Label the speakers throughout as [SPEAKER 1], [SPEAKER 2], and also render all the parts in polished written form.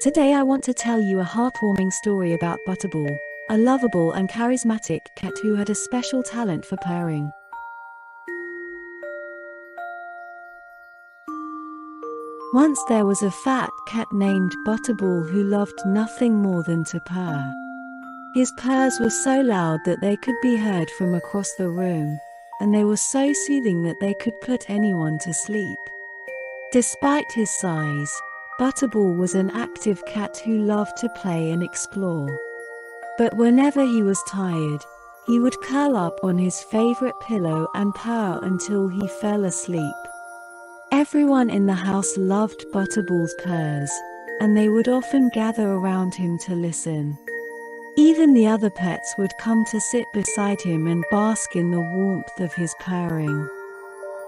[SPEAKER 1] Today I want to tell you a heartwarming story about Butterball, a lovable and charismatic cat who had a special talent for purring. Once there was a fat cat named Butterball who loved nothing more than to purr. His purrs were so loud that they could be heard from across the room, and they were so soothing that they could put anyone to sleep. Despite his size, Butterball was an active cat who loved to play and explore. But whenever he was tired, he would curl up on his favorite pillow and purr until he fell asleep. Everyone in the house loved Butterball's purrs, and they would often gather around him to listen. Even the other pets would come to sit beside him and bask in the warmth of his purring.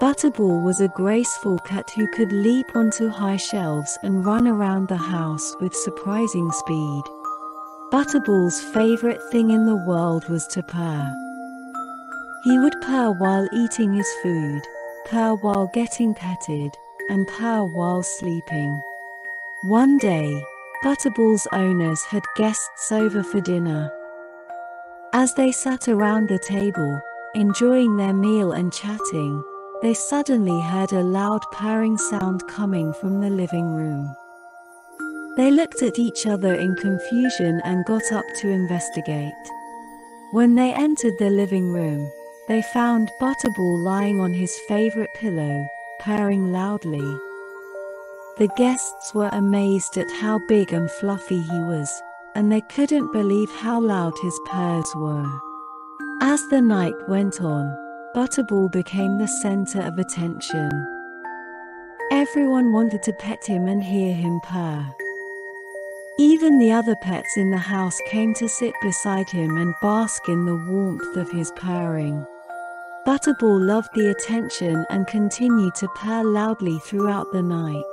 [SPEAKER 1] Butterball was a graceful cat who could leap onto high shelves and run around the house with surprising speed. Butterball's favorite thing in the world was to purr. He would purr while eating his food, purr while getting petted, and purr while sleeping. One day, Butterball's owners had guests over for dinner. As they sat around the table, enjoying their meal and chatting, they suddenly heard a loud purring sound coming from the living room. They looked at each other in confusion and got up to investigate. When they entered the living room, they found Butterball lying on his favorite pillow, purring loudly. The guests were amazed at how big and fluffy he was, and they couldn't believe how loud his purrs were. As the night went on, Butterball became the center of attention. Everyone wanted to pet him and hear him purr. Even the other pets in the house came to sit beside him and bask in the warmth of his purring. Butterball loved the attention and continued to purr loudly throughout the night.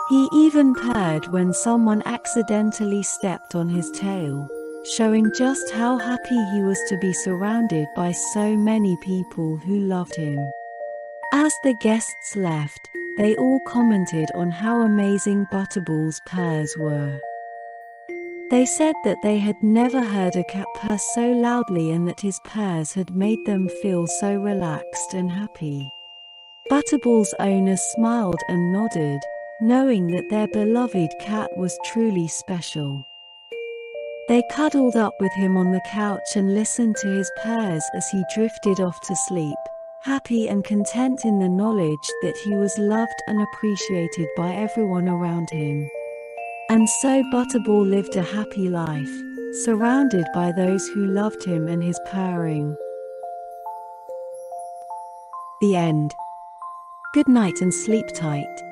[SPEAKER 1] He even purred when someone accidentally stepped on his tail, showing just how happy he was to be surrounded by so many people who loved him. As the guests left, they all commented on how amazing Butterball's purrs were. They said that they had never heard a cat purr so loudly and that his purrs had made them feel so relaxed and happy. Butterball's owner smiled and nodded, knowing that their beloved cat was truly special. They cuddled up with him on the couch and listened to his purrs as he drifted off to sleep, happy and content in the knowledge that he was loved and appreciated by everyone around him. And so Butterball lived a happy life, surrounded by those who loved him and his purring. The end. Good night and sleep tight.